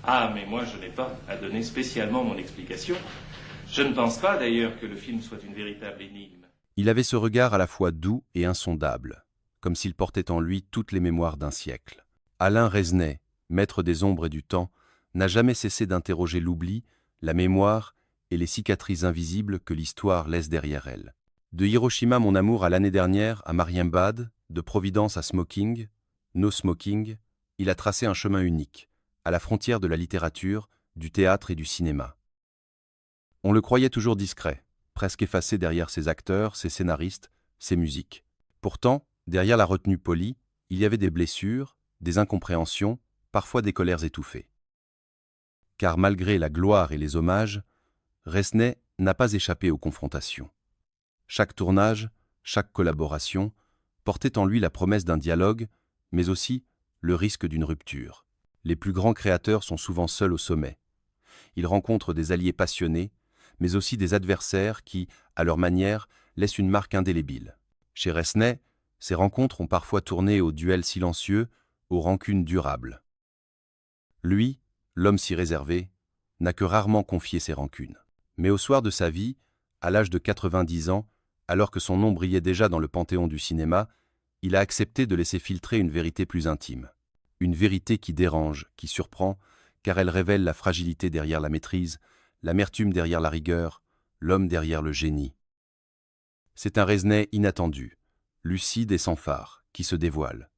Ah, mais moi je n'ai pas à donner spécialement mon explication. Je ne pense pas d'ailleurs que le film soit une véritable énigme. Il avait ce regard à la fois doux et insondable, comme s'il portait en lui toutes les mémoires d'un siècle. Alain Resnais, maître des ombres et du temps, n'a jamais cessé d'interroger l'oubli, la mémoire et les cicatrices invisibles que l'histoire laisse derrière elle. De Hiroshima mon amour à l'année dernière à Marienbad, de Providence à Smoking, No Smoking, il a tracé un chemin unique, à la frontière de la littérature, du théâtre et du cinéma. On le croyait toujours discret, presque effacé derrière ses acteurs, ses scénaristes, ses musiques. Pourtant, derrière la retenue polie, il y avait des blessures, des incompréhensions, parfois des colères étouffées. Car malgré la gloire et les hommages, Resnais n'a pas échappé aux confrontations. Chaque tournage, chaque collaboration, portait en lui la promesse d'un dialogue, mais aussi le risque d'une rupture. Les plus grands créateurs sont souvent seuls au sommet. Ils rencontrent des alliés passionnés, mais aussi des adversaires qui, à leur manière, laissent une marque indélébile. Chez Resnais, ces rencontres ont parfois tourné au duel silencieux, aux rancunes durables. Lui, l'homme si réservé, n'a que rarement confié ses rancunes. Mais au soir de sa vie, à l'âge de 90 ans, alors que son nom brillait déjà dans le panthéon du cinéma, il a accepté de laisser filtrer une vérité plus intime. Une vérité qui dérange, qui surprend, car elle révèle la fragilité derrière la maîtrise, l'amertume derrière la rigueur, l'homme derrière le génie. C'est un Resnais inattendu, lucide et sans phare, qui se dévoile.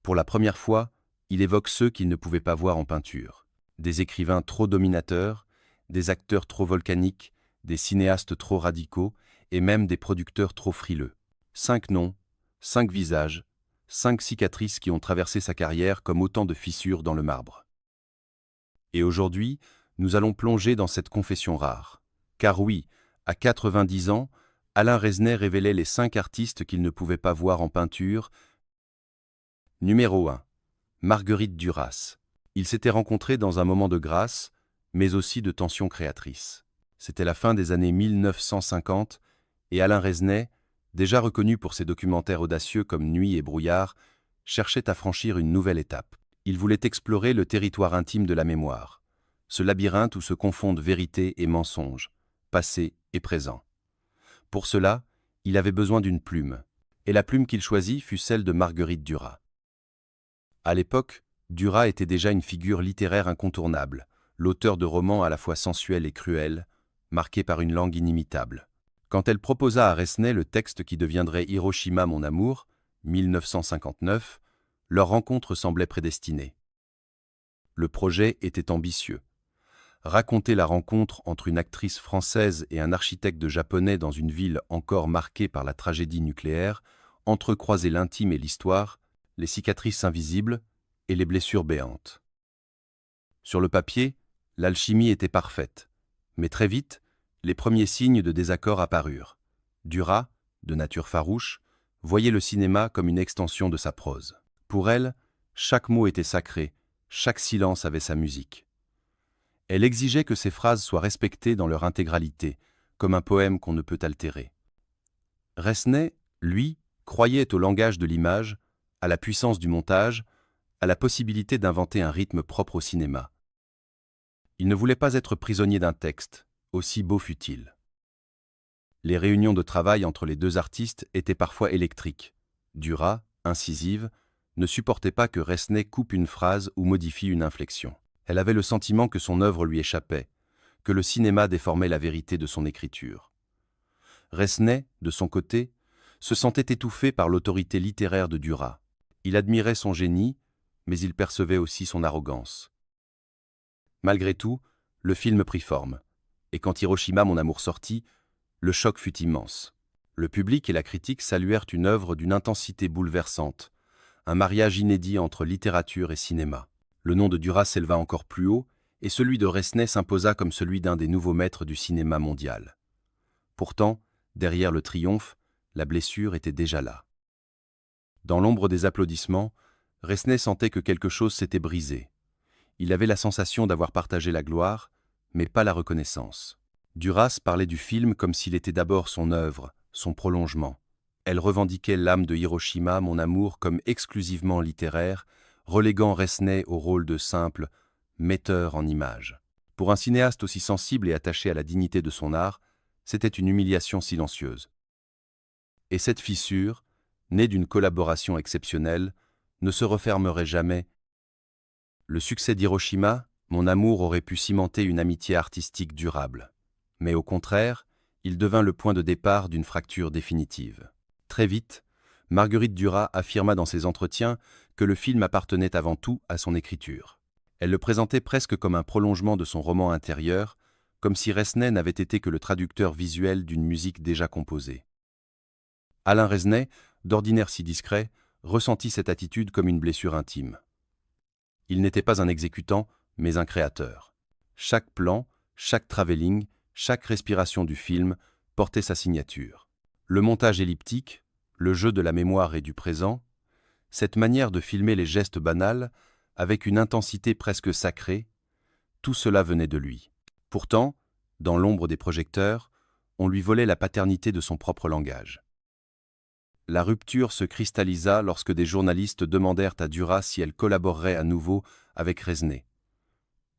Pour la première fois, il évoque ceux qu'il ne pouvait pas voir en peinture. Des écrivains trop dominateurs, des acteurs trop volcaniques, des cinéastes trop radicaux et même des producteurs trop frileux. 5 noms, 5 visages, 5 cicatrices qui ont traversé sa carrière comme autant de fissures dans le marbre. Et aujourd'hui, nous allons plonger dans cette confession rare. Car oui, à 90 ans, Alain Resnais révélait les 5 artistes qu'il ne pouvait pas voir en peinture. Numéro 1. Marguerite Duras. Ils s'étaient rencontrés dans un moment de grâce, mais aussi de tension créatrice. C'était la fin des années 1950, et Alain Resnais, déjà reconnu pour ses documentaires audacieux comme Nuit et brouillard, cherchait à franchir une nouvelle étape. Il voulait explorer le territoire intime de la mémoire, ce labyrinthe où se confondent vérité et mensonge, passé et présent. Pour cela, il avait besoin d'une plume, et la plume qu'il choisit fut celle de Marguerite Duras. À l'époque, Duras était déjà une figure littéraire incontournable, l'auteur de romans à la fois sensuels et cruels, marqués par une langue inimitable. Quand elle proposa à Resnais le texte qui deviendrait Hiroshima mon amour, 1959, leur rencontre semblait prédestinée. Le projet était ambitieux. Raconter la rencontre entre une actrice française et un architecte japonais dans une ville encore marquée par la tragédie nucléaire, entrecroiser l'intime et l'histoire, les cicatrices invisibles et les blessures béantes. Sur le papier, l'alchimie était parfaite, mais très vite, les premiers signes de désaccord apparurent. Duras, de nature farouche, voyait le cinéma comme une extension de sa prose. Pour elle, chaque mot était sacré, chaque silence avait sa musique. Elle exigeait que ses phrases soient respectées dans leur intégralité, comme un poème qu'on ne peut altérer. Resnais, lui, croyait au langage de l'image, à la puissance du montage, à la possibilité d'inventer un rythme propre au cinéma. Il ne voulait pas être prisonnier d'un texte, aussi beau fût-il. Les réunions de travail entre les deux artistes étaient parfois électriques. Duras, incisive, ne supportait pas que Resnais coupe une phrase ou modifie une inflexion. Elle avait le sentiment que son œuvre lui échappait, que le cinéma déformait la vérité de son écriture. Resnais, de son côté, se sentait étouffé par l'autorité littéraire de Duras. Il admirait son génie, mais il percevait aussi son arrogance. Malgré tout, le film prit forme, et quand Hiroshima mon amour sortit, le choc fut immense. Le public et la critique saluèrent une œuvre d'une intensité bouleversante, un mariage inédit entre littérature et cinéma. Le nom de Duras s'éleva encore plus haut, et celui de Resnais s'imposa comme celui d'un des nouveaux maîtres du cinéma mondial. Pourtant, derrière le triomphe, la blessure était déjà là. Dans l'ombre des applaudissements, Resnais sentait que quelque chose s'était brisé. Il avait la sensation d'avoir partagé la gloire, mais pas la reconnaissance. Duras parlait du film comme s'il était d'abord son œuvre, son prolongement. Elle revendiquait l'âme de Hiroshima, mon amour, comme exclusivement littéraire, reléguant Resnais au rôle de simple metteur en images. Pour un cinéaste aussi sensible et attaché à la dignité de son art, c'était une humiliation silencieuse. Et cette fissure, née d'une collaboration exceptionnelle, ne se refermerait jamais. Le succès d'Hiroshima, mon amour aurait pu cimenter une amitié artistique durable. Mais au contraire, il devint le point de départ d'une fracture définitive. Très vite, Marguerite Duras affirma dans ses entretiens que le film appartenait avant tout à son écriture. Elle le présentait presque comme un prolongement de son roman intérieur, comme si Resnais n'avait été que le traducteur visuel d'une musique déjà composée. Alain Resnais, d'ordinaire si discret, ressentit cette attitude comme une blessure intime. Il n'était pas un exécutant, mais un créateur. Chaque plan, chaque travelling, chaque respiration du film portait sa signature. Le montage elliptique, le jeu de la mémoire et du présent, cette manière de filmer les gestes banals, avec une intensité presque sacrée, tout cela venait de lui. Pourtant, dans l'ombre des projecteurs, on lui volait la paternité de son propre langage. La rupture se cristallisa lorsque des journalistes demandèrent à Duras si elle collaborerait à nouveau avec Resnais.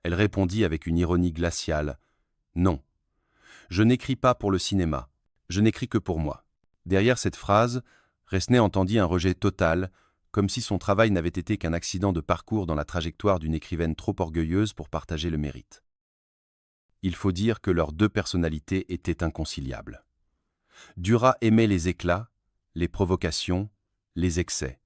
Elle répondit avec une ironie glaciale « Non, je n'écris pas pour le cinéma, je n'écris que pour moi ». Derrière cette phrase, Resnais entendit un rejet total, comme si son travail n'avait été qu'un accident de parcours dans la trajectoire d'une écrivaine trop orgueilleuse pour partager le mérite. Il faut dire que leurs deux personnalités étaient inconciliables. Duras aimait les éclats, les provocations, les excès.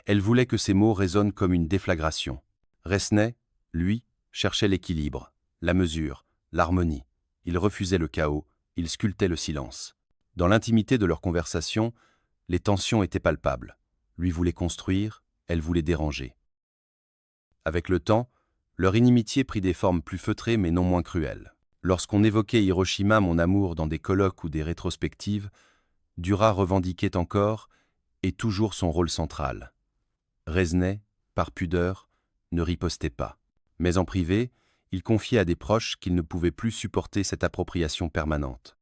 Elle voulait que ses mots résonnent comme une déflagration. Resnais, lui, cherchait l'équilibre, la mesure, l'harmonie. Il refusait le chaos, il sculptait le silence. Dans l'intimité de leur conversation, les tensions étaient palpables. Lui voulait construire, elle voulait déranger. Avec le temps, leur inimitié prit des formes plus feutrées mais non moins cruelles. Lorsqu'on évoquait Hiroshima, mon amour, dans des colloques ou des rétrospectives, Duras revendiquait encore, et toujours son rôle central. Resnais, par pudeur, ne ripostait pas. Mais en privé, il confiait à des proches qu'il ne pouvait plus supporter cette appropriation permanente.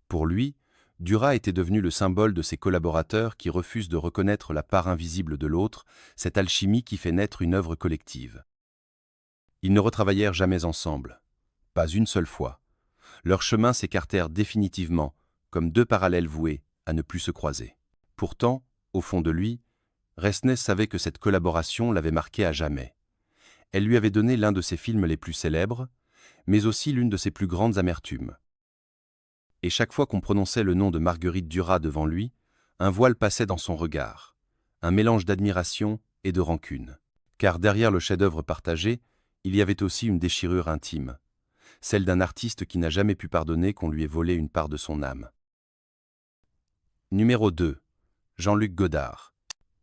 Pour lui, Duras était devenu le symbole de ces collaborateurs qui refusent de reconnaître la part invisible de l'autre, cette alchimie qui fait naître une œuvre collective. Ils ne retravaillèrent jamais ensemble, pas une seule fois. Leurs chemins s'écartèrent définitivement, comme deux parallèles voués à ne plus se croiser. Pourtant, au fond de lui, Resnais savait que cette collaboration l'avait marqué à jamais. Elle lui avait donné l'un de ses films les plus célèbres, mais aussi l'une de ses plus grandes amertumes. Et chaque fois qu'on prononçait le nom de Marguerite Duras devant lui, un voile passait dans son regard, un mélange d'admiration et de rancune. Car derrière le chef-d'œuvre partagé, il y avait aussi une déchirure intime, celle d'un artiste qui n'a jamais pu pardonner qu'on lui ait volé une part de son âme. Numéro 2. Jean-Luc Godard.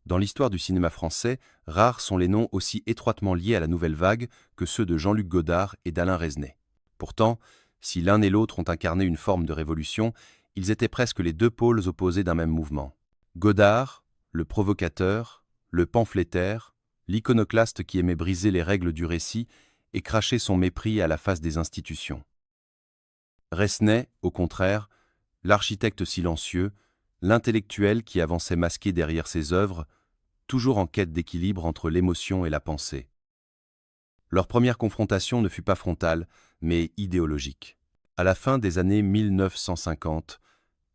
Dans l'histoire du cinéma français, rares sont les noms aussi étroitement liés à la nouvelle vague que ceux de Jean-Luc Godard et d'Alain Resnais. Pourtant, si l'un et l'autre ont incarné une forme de révolution, ils étaient presque les deux pôles opposés d'un même mouvement. Godard, le provocateur, le pamphlétaire, l'iconoclaste qui aimait briser les règles du récit et cracher son mépris à la face des institutions. Resnais, au contraire, l'architecte silencieux, l'intellectuel qui avançait masqué derrière ses œuvres, toujours en quête d'équilibre entre l'émotion et la pensée. Leur première confrontation ne fut pas frontale, mais idéologique. À la fin des années 1950,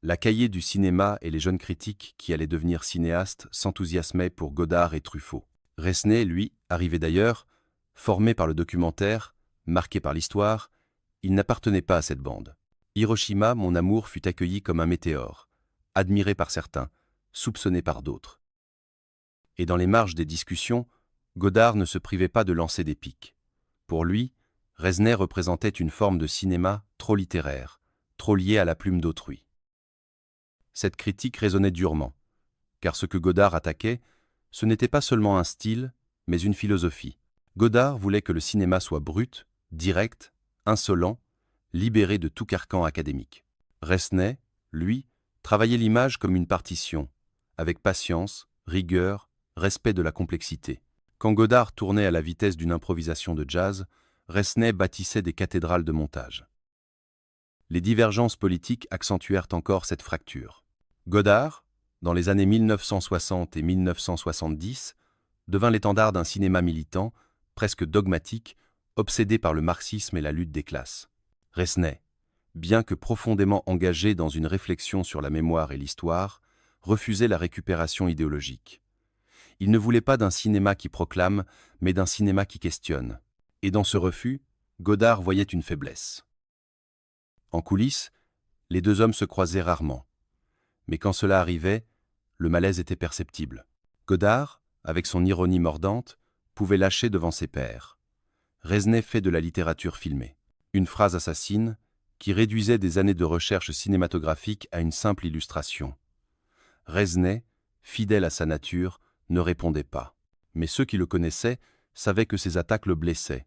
la Cahiers du cinéma et les jeunes critiques qui allaient devenir cinéastes s'enthousiasmaient pour Godard et Truffaut. Resnais, lui, arrivé d'ailleurs, formé par le documentaire, marqué par l'histoire, il n'appartenait pas à cette bande. Hiroshima, mon amour, fut accueilli comme un météore, admiré par certains, soupçonné par d'autres. Et dans les marges des discussions, Godard ne se privait pas de lancer des piques. Pour lui, Resnais représentait une forme de cinéma trop littéraire, trop liée à la plume d'autrui. Cette critique résonnait durement, car ce que Godard attaquait, ce n'était pas seulement un style, mais une philosophie. Godard voulait que le cinéma soit brut, direct, insolent, libéré de tout carcan académique. Resnais, lui, travaillait l'image comme une partition, avec patience, rigueur, respect de la complexité. Quand Godard tournait à la vitesse d'une improvisation de jazz, Resnais bâtissait des cathédrales de montage. Les divergences politiques accentuèrent encore cette fracture. Godard, dans les années 1960 et 1970, devint l'étendard d'un cinéma militant, presque dogmatique, obsédé par le marxisme et la lutte des classes. Resnais, bien que profondément engagé dans une réflexion sur la mémoire et l'histoire, refusait la récupération idéologique. Il ne voulait pas d'un cinéma qui proclame, mais d'un cinéma qui questionne. Et dans ce refus, Godard voyait une faiblesse. En coulisses, les deux hommes se croisaient rarement. Mais quand cela arrivait, le malaise était perceptible. Godard, avec son ironie mordante, pouvait lâcher devant ses pairs. Resnais fait de la littérature filmée. Une phrase assassine qui réduisait des années de recherche cinématographique à une simple illustration. Resnais, fidèle à sa nature, ne répondait pas. Mais ceux qui le connaissaient savaient que ses attaques le blessaient.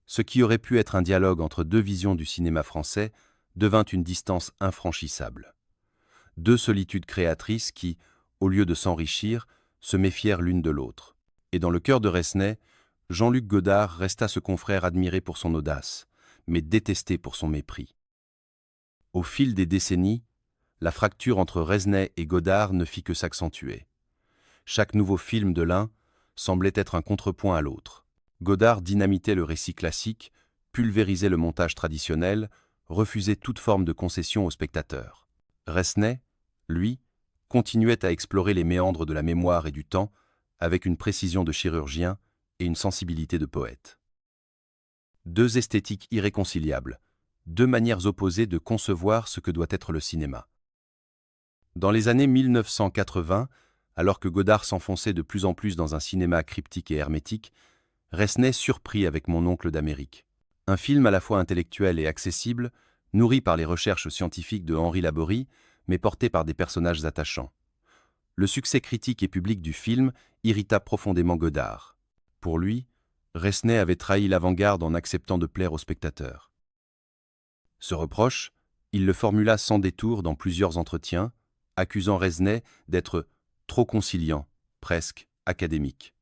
Ce qui aurait pu être un dialogue entre deux visions du cinéma français devint une distance infranchissable. Deux solitudes créatrices qui, au lieu de s'enrichir, se méfièrent l'une de l'autre. Et dans le cœur de Resnais, Jean-Luc Godard resta ce confrère admiré pour son audace, mais détesté pour son mépris. Au fil des décennies, la fracture entre Resnais et Godard ne fit que s'accentuer. Chaque nouveau film de l'un semblait être un contrepoint à l'autre. Godard dynamitait le récit classique, pulvérisait le montage traditionnel, refusait toute forme de concession aux spectateurs. Resnais, lui, continuait à explorer les méandres de la mémoire et du temps avec une précision de chirurgien et une sensibilité de poète. Deux esthétiques irréconciliables, deux manières opposées de concevoir ce que doit être le cinéma. Dans les années 1980, alors que Godard s'enfonçait de plus en plus dans un cinéma cryptique et hermétique, Resnais surprit avec Mon oncle d'Amérique. Un film à la fois intellectuel et accessible, nourri par les recherches scientifiques de Henri Laborie, mais porté par des personnages attachants. Le succès critique et public du film irrita profondément Godard. Pour lui, Resnais avait trahi l'avant-garde en acceptant de plaire aux spectateurs. Ce reproche, il le formula sans détour dans plusieurs entretiens, accusant Resnais d'être trop conciliant, presque académique.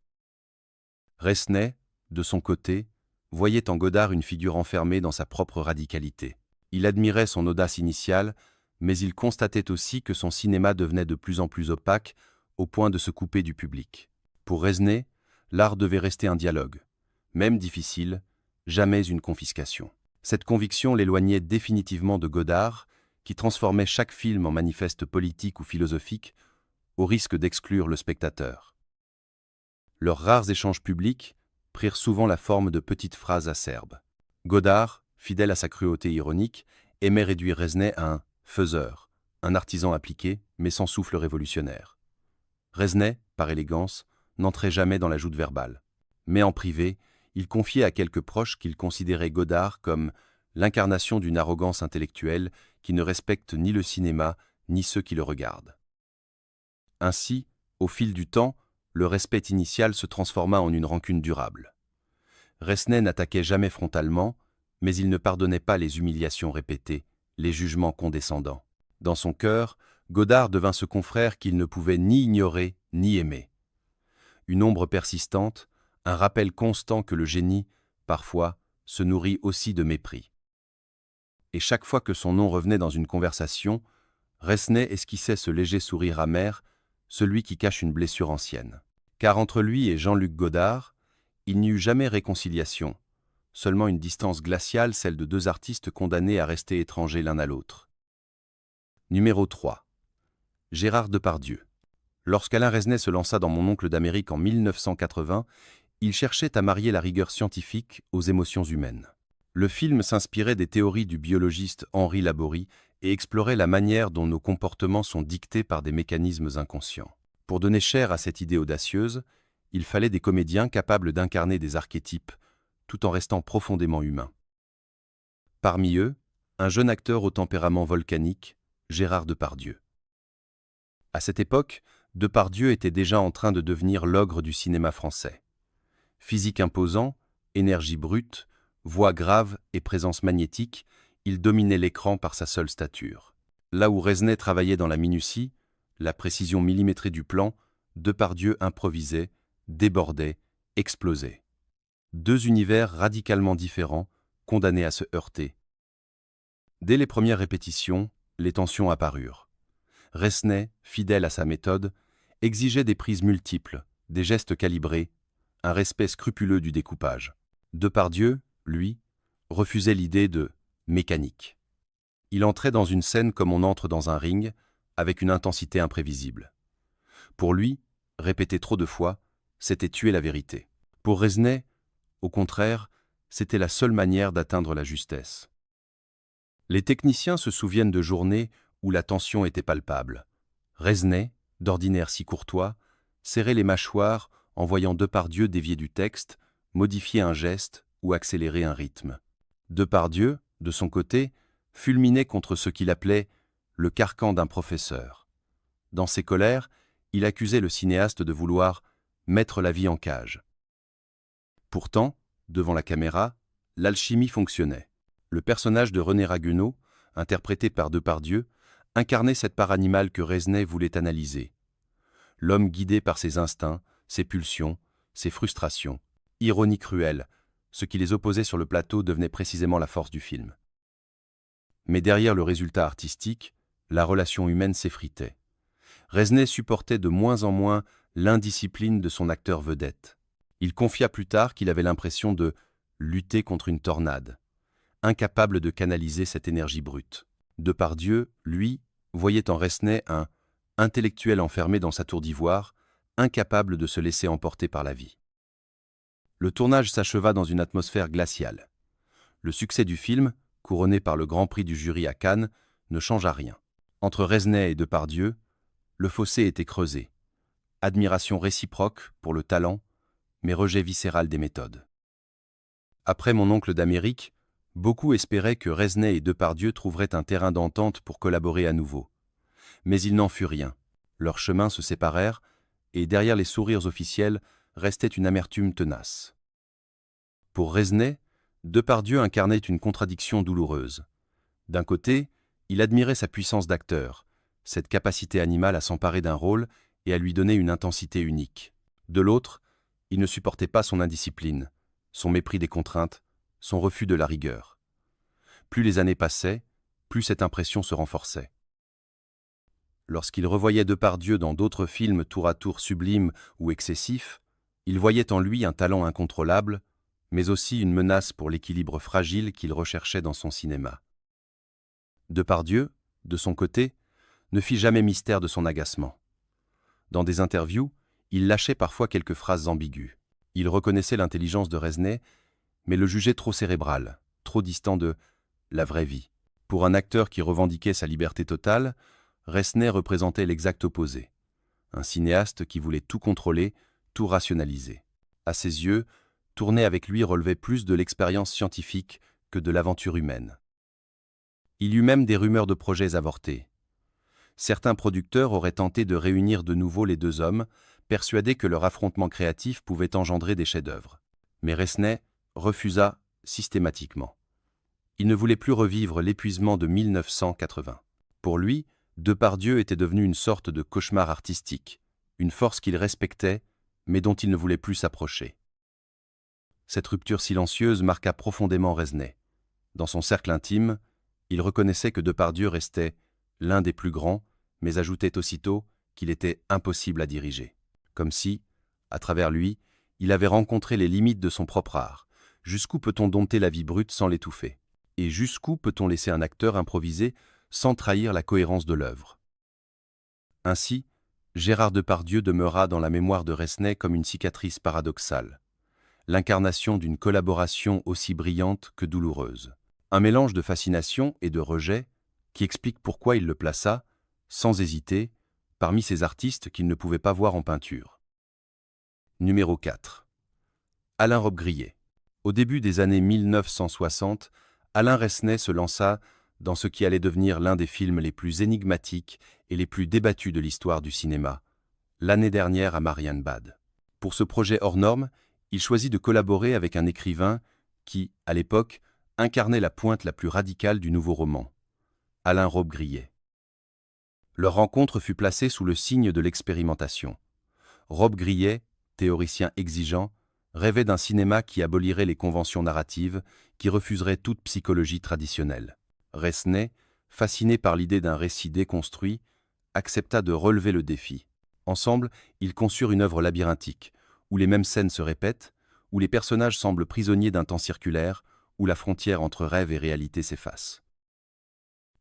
Resnais, de son côté, voyait en Godard une figure enfermée dans sa propre radicalité. Il admirait son audace initiale, mais il constatait aussi que son cinéma devenait de plus en plus opaque, au point de se couper du public. Pour Resnais, l'art devait rester un dialogue. Même difficile, jamais une confiscation. Cette conviction l'éloignait définitivement de Godard, qui transformait chaque film en manifeste politique ou philosophique, au risque d'exclure le spectateur. Leurs rares échanges publics prirent souvent la forme de petites phrases acerbes. Godard, fidèle à sa cruauté ironique, aimait réduire Resnais à un faiseur, un artisan appliqué, mais sans souffle révolutionnaire. Resnais, par élégance, n'entrait jamais dans la joute verbale. Mais en privé, il confiait à quelques proches qu'il considérait Godard comme l'incarnation d'une arrogance intellectuelle qui ne respecte ni le cinéma, ni ceux qui le regardent. Ainsi, au fil du temps, le respect initial se transforma en une rancune durable. Resnais n'attaquait jamais frontalement, mais il ne pardonnait pas les humiliations répétées, les jugements condescendants. Dans son cœur, Godard devint ce confrère qu'il ne pouvait ni ignorer ni aimer. Une ombre persistante, un rappel constant que le génie, parfois, se nourrit aussi de mépris. Et chaque fois que son nom revenait dans une conversation, Resnais esquissait ce léger sourire amer, celui qui cache une blessure ancienne. Car entre lui et Jean-Luc Godard, il n'y eut jamais réconciliation, seulement une distance glaciale, celle de deux artistes condamnés à rester étrangers l'un à l'autre. Numéro 3. Gérard Depardieu. Lorsqu'Alain Resnais se lança dans Mon oncle d'Amérique en 1980, il cherchait à marier la rigueur scientifique aux émotions humaines. Le film s'inspirait des théories du biologiste Henri Laborie et explorait la manière dont nos comportements sont dictés par des mécanismes inconscients. Pour donner chair à cette idée audacieuse, il fallait des comédiens capables d'incarner des archétypes, tout en restant profondément humains. Parmi eux, un jeune acteur au tempérament volcanique, Gérard Depardieu. À cette époque, Depardieu était déjà en train de devenir l'ogre du cinéma français. Physique imposant, énergie brute, voix grave et présence magnétique, il dominait l'écran par sa seule stature. Là où Resnais travaillait dans la minutie, la précision millimétrée du plan, Depardieu improvisait, débordait, explosait. Deux univers radicalement différents, condamnés à se heurter. Dès les premières répétitions, les tensions apparurent. Resnais, fidèle à sa méthode, exigeait des prises multiples, des gestes calibrés, un respect scrupuleux du découpage. Depardieu, lui, refusait l'idée de « mécanique ». Il entrait dans une scène comme on entre dans un ring, avec une intensité imprévisible. Pour lui, répéter trop de fois, c'était tuer la vérité. Pour Resnais, au contraire, c'était la seule manière d'atteindre la justesse. Les techniciens se souviennent de journées où la tension était palpable. Resnais, d'ordinaire si courtois, serrait les mâchoires en voyant Depardieu dévier du texte, modifier un geste ou accélérer un rythme. Depardieu, de son côté, fulminait contre ce qu'il appelait « le carcan d'un professeur ». Dans ses colères, il accusait le cinéaste de vouloir « mettre la vie en cage ». Pourtant, devant la caméra, l'alchimie fonctionnait. Le personnage de René Ragueneau, interprété par Depardieu, incarnait cette part animale que Resnais voulait analyser. L'homme guidé par ses instincts, ses pulsions, ses frustrations. Ironie cruelle, ce qui les opposait sur le plateau devenait précisément la force du film. Mais derrière le résultat artistique, la relation humaine s'effritait. Resnais supportait de moins en moins l'indiscipline de son acteur vedette. Il confia plus tard qu'il avait l'impression de lutter contre une tornade, incapable de canaliser cette énergie brute. Depardieu, lui, voyait en Resnais un intellectuel enfermé dans sa tour d'ivoire, incapable de se laisser emporter par la vie. Le tournage s'acheva dans une atmosphère glaciale. Le succès du film, couronné par le Grand Prix du jury à Cannes, ne changea rien. Entre Resnais et Depardieu, le fossé était creusé. Admiration réciproque pour le talent, mais rejet viscéral des méthodes. Après Mon oncle d'Amérique, beaucoup espéraient que Resnais et Depardieu trouveraient un terrain d'entente pour collaborer à nouveau. Mais il n'en fut rien. Leurs chemins se séparèrent, et derrière les sourires officiels restait une amertume tenace. Pour Resnais, Depardieu incarnait une contradiction douloureuse. D'un côté, il admirait sa puissance d'acteur, cette capacité animale à s'emparer d'un rôle et à lui donner une intensité unique. De l'autre, il ne supportait pas son indiscipline, son mépris des contraintes, son refus de la rigueur. Plus les années passaient, plus cette impression se renforçait. Lorsqu'il revoyait Depardieu dans d'autres films tour à tour sublimes ou excessifs, il voyait en lui un talent incontrôlable, mais aussi une menace pour l'équilibre fragile qu'il recherchait dans son cinéma. Depardieu, de son côté, ne fit jamais mystère de son agacement. Dans des interviews, il lâchait parfois quelques phrases ambiguës. Il reconnaissait l'intelligence de Resnais, mais le jugeait trop cérébral, trop distant de la vraie vie. Pour un acteur qui revendiquait sa liberté totale, Resnais représentait l'exact opposé. Un cinéaste qui voulait tout contrôler, tout rationaliser. À ses yeux, tourner avec lui relevait plus de l'expérience scientifique que de l'aventure humaine. Il y eut même des rumeurs de projets avortés. Certains producteurs auraient tenté de réunir de nouveau les deux hommes, persuadés que leur affrontement créatif pouvait engendrer des chefs-d'œuvre. Mais Resnais refusa systématiquement. Il ne voulait plus revivre l'épuisement de 1980. Pour lui, Depardieu était devenu une sorte de cauchemar artistique, une force qu'il respectait, mais dont il ne voulait plus s'approcher. Cette rupture silencieuse marqua profondément Resnais. Dans son cercle intime, il reconnaissait que Depardieu restait l'un des plus grands, mais ajoutait aussitôt qu'il était impossible à diriger. Comme si, à travers lui, il avait rencontré les limites de son propre art. Jusqu'où peut-on dompter la vie brute sans l'étouffer? Et jusqu'où peut-on laisser un acteur improviser sans trahir la cohérence de l'œuvre? Ainsi, Gérard Depardieu demeura dans la mémoire de Resnais comme une cicatrice paradoxale, l'incarnation d'une collaboration aussi brillante que douloureuse. Un mélange de fascination et de rejet qui explique pourquoi il le plaça, sans hésiter, parmi ces artistes qu'il ne pouvait pas voir en peinture. Numéro 4. Alain Robbe-Grillet. Au début des années 1960, Alain Resnais se lança dans ce qui allait devenir l'un des films les plus énigmatiques et les plus débattus de l'histoire du cinéma, L'année dernière à Marienbad. Pour ce projet hors norme, il choisit de collaborer avec un écrivain qui, à l'époque, incarnait la pointe la plus radicale du nouveau roman, Alain Robbe-Grillet. Leur rencontre fut placée sous le signe de l'expérimentation. Robbe-Grillet, théoricien exigeant, rêvait d'un cinéma qui abolirait les conventions narratives, qui refuserait toute psychologie traditionnelle. Resnais, fasciné par l'idée d'un récit déconstruit, accepta de relever le défi. Ensemble, ils conçurent une œuvre labyrinthique, où les mêmes scènes se répètent, où les personnages semblent prisonniers d'un temps circulaire, où la frontière entre rêve et réalité s'efface.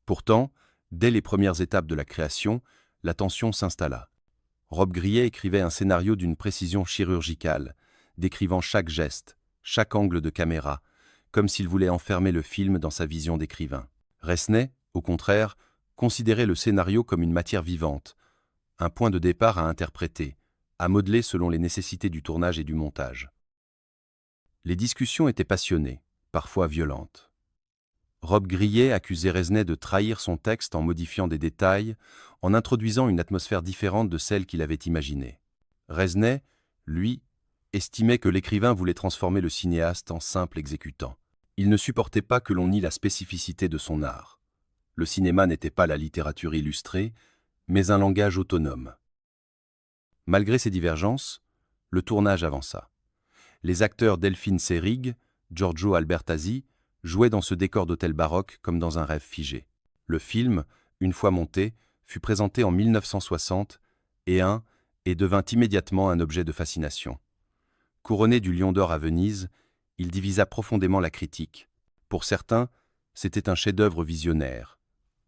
Pourtant, dès les premières étapes de la création, la tension s'installa. Rob Grillet écrivait un scénario d'une précision chirurgicale, décrivant chaque geste, chaque angle de caméra, comme s'il voulait enfermer le film dans sa vision d'écrivain. Resnais, au contraire, considérait le scénario comme une matière vivante, un point de départ à interpréter, à modeler selon les nécessités du tournage et du montage. Les discussions étaient passionnées, parfois violentes. Rob Grillet accusait Resnais de trahir son texte en modifiant des détails, en introduisant une atmosphère différente de celle qu'il avait imaginée. Resnais, lui, estimait que l'écrivain voulait transformer le cinéaste en simple exécutant. Il ne supportait pas que l'on nie la spécificité de son art. Le cinéma n'était pas la littérature illustrée, mais un langage autonome. Malgré ces divergences, le tournage avança. Les acteurs Delphine Seyrig, Giorgio Albertazzi, jouaient dans ce décor d'hôtel baroque comme dans un rêve figé. Le film, une fois monté, fut présenté en 1960 et devint immédiatement un objet de fascination. Couronné du Lion d'Or à Venise, il divisa profondément la critique. Pour certains, c'était un chef-d'œuvre visionnaire.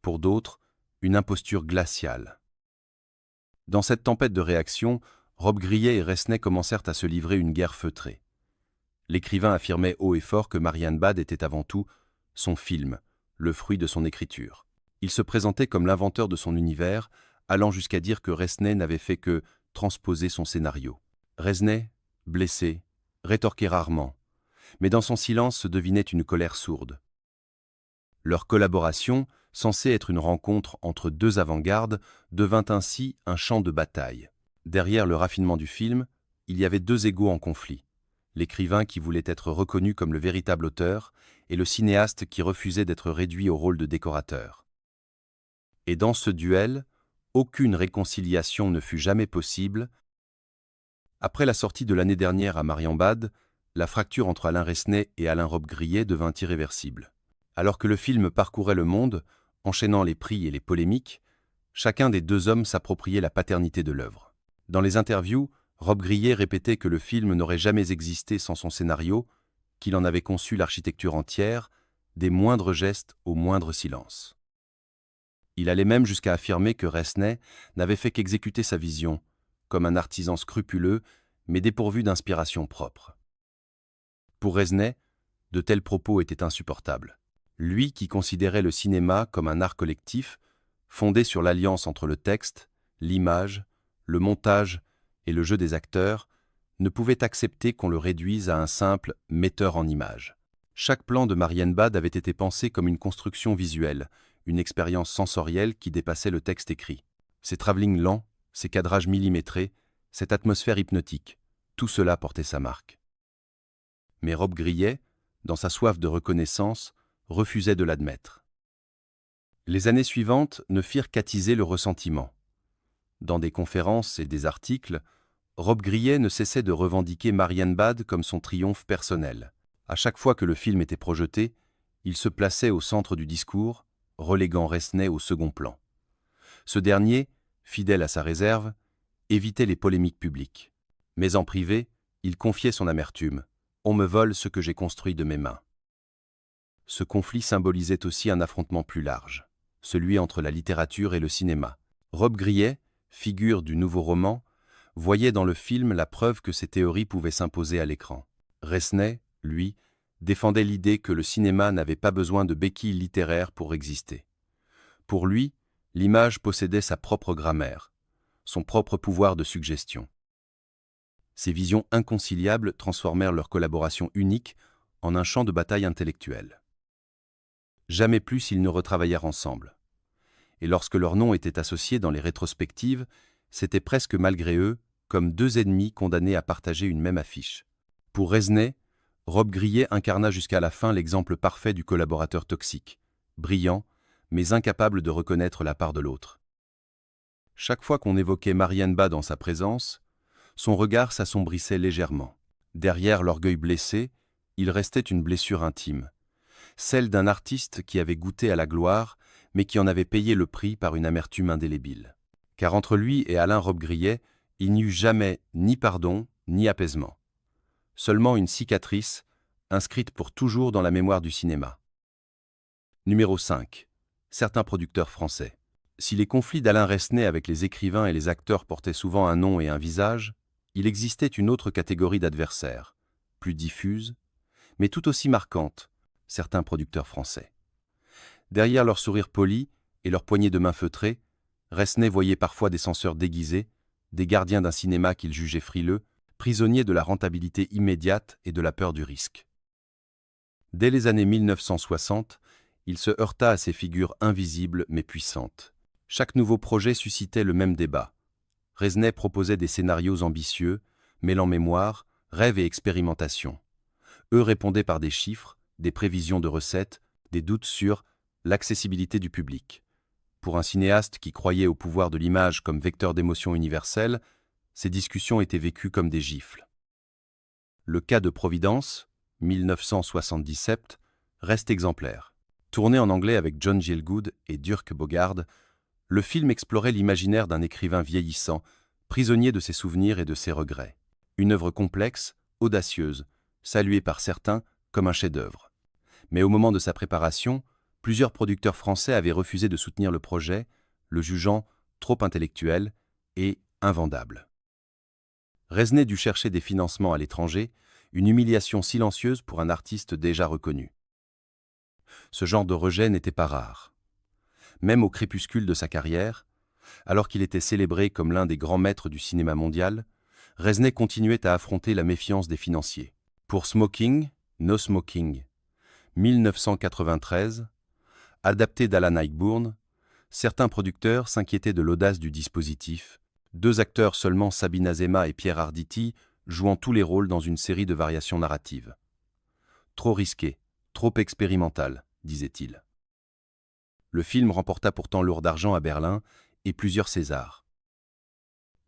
Pour d'autres, une imposture glaciale. Dans cette tempête de réactions, Rob Grillet et Resnais commencèrent à se livrer une guerre feutrée. L'écrivain affirmait haut et fort que Marianne Bad était avant tout son film, le fruit de son écriture. Il se présentait comme l'inventeur de son univers, allant jusqu'à dire que Resnais n'avait fait que transposer son scénario. Resnais, blessé, rétorquait rarement, mais dans son silence se devinait une colère sourde. Leur collaboration, censée être une rencontre entre deux avant-gardes, devint ainsi un champ de bataille. Derrière le raffinement du film, il y avait deux égos en conflit. L'écrivain qui voulait être reconnu comme le véritable auteur et le cinéaste qui refusait d'être réduit au rôle de décorateur. Et dans ce duel, aucune réconciliation ne fut jamais possible. Après la sortie de l'année dernière à Marianne Bad, la fracture entre Alain Resnais et Alain Rob Grillet devint irréversible. Alors que le film parcourait le monde, enchaînant les prix et les polémiques, chacun des deux hommes s'appropriait la paternité de l'œuvre. Dans les interviews, Rob Grillet répétait que le film n'aurait jamais existé sans son scénario, qu'il en avait conçu l'architecture entière, des moindres gestes au moindre silence. Il allait même jusqu'à affirmer que Resnais n'avait fait qu'exécuter sa vision, comme un artisan scrupuleux, mais dépourvu d'inspiration propre. Pour Resnais, de tels propos étaient insupportables. Lui qui considérait le cinéma comme un art collectif, fondé sur l'alliance entre le texte, l'image, le montage et le jeu des acteurs, ne pouvait accepter qu'on le réduise à un simple metteur en images. Chaque plan de Marianne Bad avait été pensé comme une construction visuelle, une expérience sensorielle qui dépassait le texte écrit. Ses travelling lents, ses cadrages millimétrés, cette atmosphère hypnotique, tout cela portait sa marque. Mais Rob Grillet, dans sa soif de reconnaissance, refusait de l'admettre. Les années suivantes ne firent qu'attiser le ressentiment. Dans des conférences et des articles, Rob Grillet ne cessait de revendiquer Marianne Bad comme son triomphe personnel. À chaque fois que le film était projeté, il se plaçait au centre du discours, reléguant Resnais au second plan. Ce dernier, fidèle à sa réserve, évitait les polémiques publiques. Mais en privé, il confiait son amertume. « On me vole ce que j'ai construit de mes mains ». Ce conflit symbolisait aussi un affrontement plus large, celui entre la littérature et le cinéma. Rob Grillet, figure du nouveau roman, voyait dans le film la preuve que ses théories pouvaient s'imposer à l'écran. Resnais, lui, défendait l'idée que le cinéma n'avait pas besoin de béquilles littéraires pour exister. Pour lui, l'image possédait sa propre grammaire, son propre pouvoir de suggestion. Ces visions inconciliables transformèrent leur collaboration unique en un champ de bataille intellectuelle. Jamais plus ils ne retravaillèrent ensemble. Et lorsque leurs noms étaient associés dans les rétrospectives, c'était presque malgré eux, comme deux ennemis condamnés à partager une même affiche. Pour Resnais, Rob Grillet incarna jusqu'à la fin l'exemple parfait du collaborateur toxique, brillant, mais incapable de reconnaître la part de l'autre. Chaque fois qu'on évoquait Marianne Bad dans sa présence, son regard s'assombrissait légèrement. Derrière l'orgueil blessé, il restait une blessure intime, celle d'un artiste qui avait goûté à la gloire, mais qui en avait payé le prix par une amertume indélébile. Car entre lui et Alain Rob Grillet, il n'y eut jamais ni pardon, ni apaisement. Seulement une cicatrice, inscrite pour toujours dans la mémoire du cinéma. Numéro 5. Certains producteurs français. Si les conflits d'Alain Resnais avec les écrivains et les acteurs portaient souvent un nom et un visage, il existait une autre catégorie d'adversaires, plus diffuse, mais tout aussi marquante, certains producteurs français. Derrière leur sourire poli et leur poignée de main feutrée, Resnais voyait parfois des censeurs déguisés, des gardiens d'un cinéma qu'il jugeait frileux, prisonniers de la rentabilité immédiate et de la peur du risque. Dès les années 1960, il se heurta à ces figures invisibles mais puissantes. Chaque nouveau projet suscitait le même débat. Resnais proposait des scénarios ambitieux, mêlant mémoire, rêve et expérimentation. Eux répondaient par des chiffres, des prévisions de recettes, des doutes sur l'accessibilité du public. Pour un cinéaste qui croyait au pouvoir de l'image comme vecteur d'émotion universelle, ces discussions étaient vécues comme des gifles. Le cas de Providence, 1977, reste exemplaire. Tourné en anglais avec John Gielgud et Dirk Bogarde, le film explorait l'imaginaire d'un écrivain vieillissant, prisonnier de ses souvenirs et de ses regrets. Une œuvre complexe, audacieuse, saluée par certains comme un chef-d'œuvre. Mais au moment de sa préparation, plusieurs producteurs français avaient refusé de soutenir le projet, le jugeant trop intellectuel et invendable. Resnais dut chercher des financements à l'étranger, une humiliation silencieuse pour un artiste déjà reconnu. Ce genre de rejet n'était pas rare. Même au crépuscule de sa carrière, alors qu'il était célébré comme l'un des grands maîtres du cinéma mondial, Resnais continuait à affronter la méfiance des financiers. Pour Smoking, No Smoking, 1993, adapté d'Alan Ayckbourn, certains producteurs s'inquiétaient de l'audace du dispositif, 2 acteurs seulement, Sabine Azema et Pierre Arditi, jouant tous les rôles dans une série de variations narratives. Trop risqué, trop expérimental, disait-il. Le film remporta pourtant l'Or d'argent à Berlin et plusieurs Césars.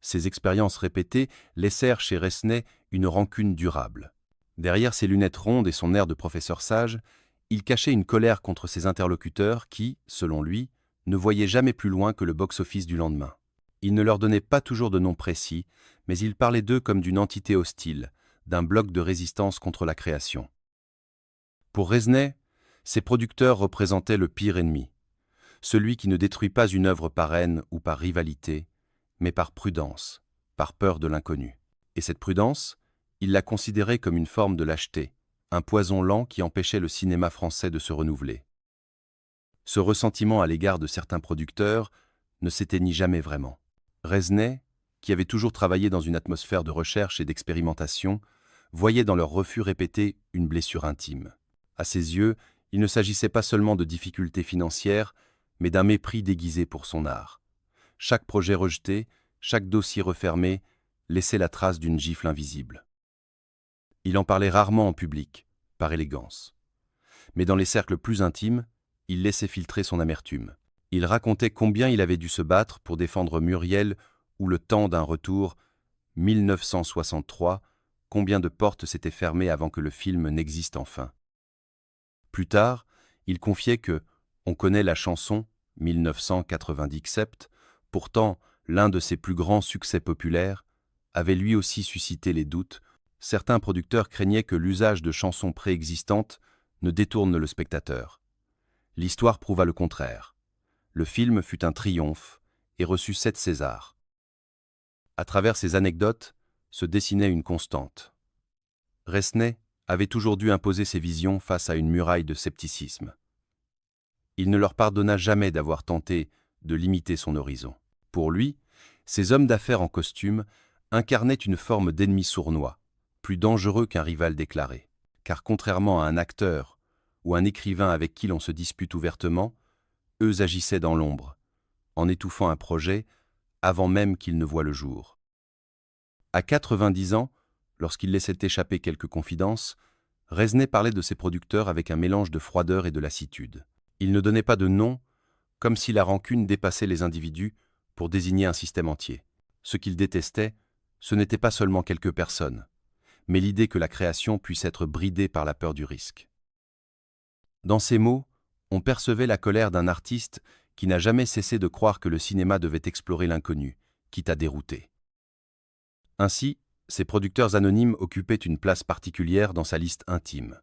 Ces expériences répétées laissèrent chez Resnais une rancune durable. Derrière ses lunettes rondes et son air de professeur sage, il cachait une colère contre ses interlocuteurs qui, selon lui, ne voyaient jamais plus loin que le box-office du lendemain. Il ne leur donnait pas toujours de nom précis, mais il parlait d'eux comme d'une entité hostile, d'un bloc de résistance contre la création. Pour Resnais, ses producteurs représentaient le pire ennemi, celui qui ne détruit pas une œuvre par haine ou par rivalité, mais par prudence, par peur de l'inconnu. Et cette prudence, il la considérait comme une forme de lâcheté, un poison lent qui empêchait le cinéma français de se renouveler. Ce ressentiment à l'égard de certains producteurs ne s'éteignit jamais vraiment. Resnais, qui avait toujours travaillé dans une atmosphère de recherche et d'expérimentation, voyait dans leur refus répété une blessure intime. À ses yeux, il ne s'agissait pas seulement de difficultés financières, mais d'un mépris déguisé pour son art. Chaque projet rejeté, chaque dossier refermé, laissait la trace d'une gifle invisible. Il en parlait rarement en public, par élégance. Mais dans les cercles plus intimes, il laissait filtrer son amertume. Il racontait combien il avait dû se battre pour défendre Muriel ou Le Temps d'un retour, 1963, combien de portes s'étaient fermées avant que le film n'existe enfin. Plus tard, il confiait que « On connaît la chanson, 1997, pourtant l'un de ses plus grands succès populaires, avait lui aussi suscité les doutes. Certains producteurs craignaient que l'usage de chansons préexistantes ne détourne le spectateur. L'histoire prouva le contraire. Le film fut un triomphe et reçut 7 Césars. À travers ces anecdotes se dessinait une constante. Resnais avait toujours dû imposer ses visions face à une muraille de scepticisme. Il ne leur pardonna jamais d'avoir tenté de limiter son horizon. Pour lui, ces hommes d'affaires en costume incarnaient une forme d'ennemi sournois, plus dangereux qu'un rival déclaré. Car contrairement à un acteur ou un écrivain avec qui l'on se dispute ouvertement, eux agissaient dans l'ombre, en étouffant un projet avant même qu'il ne voie le jour. À 90 ans, lorsqu'il laissait échapper quelques confidences, Resnais parlait de ses producteurs avec un mélange de froideur et de lassitude. Il ne donnait pas de nom, comme si la rancune dépassait les individus pour désigner un système entier. Ce qu'il détestait, ce n'était pas seulement quelques personnes, mais l'idée que la création puisse être bridée par la peur du risque. Dans ces mots, on percevait la colère d'un artiste qui n'a jamais cessé de croire que le cinéma devait explorer l'inconnu, quitte à dérouter. Ainsi, Ces producteurs anonymes occupaient une place particulière dans sa liste intime.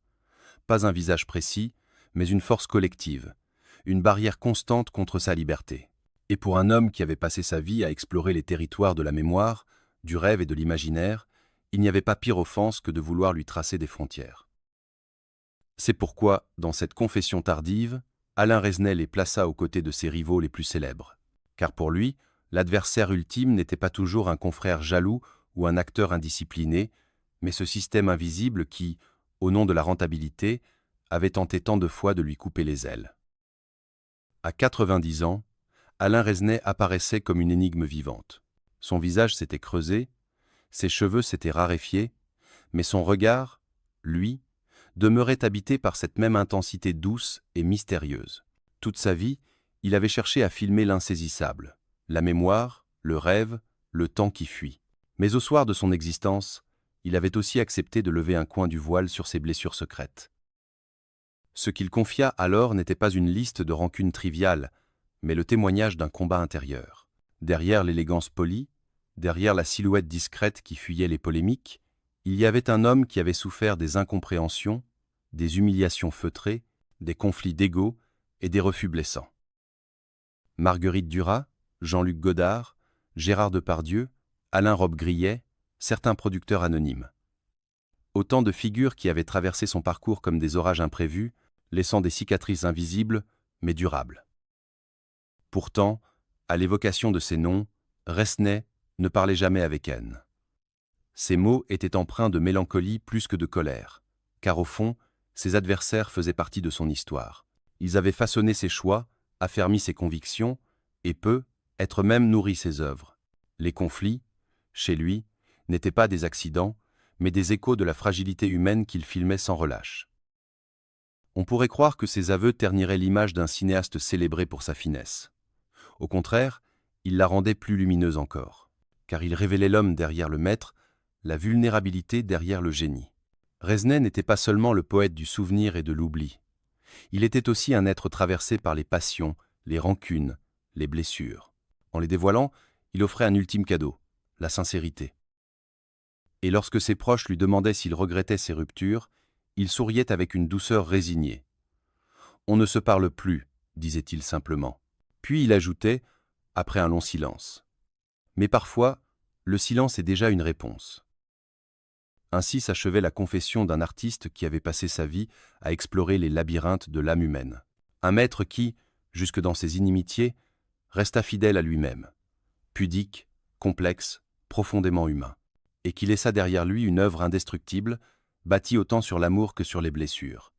Pas un visage précis, mais une force collective, une barrière constante contre sa liberté. Et pour un homme qui avait passé sa vie à explorer les territoires de la mémoire, du rêve et de l'imaginaire, il n'y avait pas pire offense que de vouloir lui tracer des frontières. C'est pourquoi, dans cette confession tardive, Alain Resnais les plaça aux côtés de ses rivaux les plus célèbres. Car pour lui, l'adversaire ultime n'était pas toujours un confrère jaloux ou un acteur indiscipliné, mais ce système invisible qui, au nom de la rentabilité, avait tenté tant de fois de lui couper les ailes. À 90 ans, Alain Resnais apparaissait comme une énigme vivante. Son visage s'était creusé, ses cheveux s'étaient raréfiés, mais son regard, lui, demeurait habité par cette même intensité douce et mystérieuse. Toute sa vie, il avait cherché à filmer l'insaisissable, la mémoire, le rêve, le temps qui fuit. Mais au soir de son existence, il avait aussi accepté de lever un coin du voile sur ses blessures secrètes. Ce qu'il confia alors n'était pas une liste de rancunes triviales, mais le témoignage d'un combat intérieur. Derrière l'élégance polie, derrière la silhouette discrète qui fuyait les polémiques, il y avait un homme qui avait souffert des incompréhensions, des humiliations feutrées, des conflits d'ego et des refus blessants. Marguerite Duras, Jean-Luc Godard, Gérard Depardieu, Alain Robbe-Grillet, certains producteurs anonymes. Autant de figures qui avaient traversé son parcours comme des orages imprévus, laissant des cicatrices invisibles, mais durables. Pourtant, à l'évocation de ces noms, Resnais ne parlait jamais avec haine. Ses mots étaient empreints de mélancolie plus que de colère, car au fond, ses adversaires faisaient partie de son histoire. Ils avaient façonné ses choix, affermi ses convictions, et peu, être même nourri ses œuvres. Les conflits, chez lui, n'étaient pas des accidents, mais des échos de la fragilité humaine qu'il filmait sans relâche. On pourrait croire que ses aveux terniraient l'image d'un cinéaste célébré pour sa finesse. Au contraire, il la rendait plus lumineuse encore, car il révélait l'homme derrière le maître, la vulnérabilité derrière le génie. Resnais n'était pas seulement le poète du souvenir et de l'oubli. Il était aussi un être traversé par les passions, les rancunes, les blessures. En les dévoilant, il offrait un ultime cadeau, la sincérité. Et lorsque ses proches lui demandaient s'il regrettait ses ruptures, il souriait avec une douceur résignée. « On ne se parle plus », disait-il simplement. Puis il ajoutait, après un long silence. Mais parfois, le silence est déjà une réponse. Ainsi s'achevait la confession d'un artiste qui avait passé sa vie à explorer les labyrinthes de l'âme humaine. Un maître qui, jusque dans ses inimitiés, resta fidèle à lui-même, pudique, complexe, profondément humain, et qui laissa derrière lui une œuvre indestructible, bâtie autant sur l'amour que sur les blessures.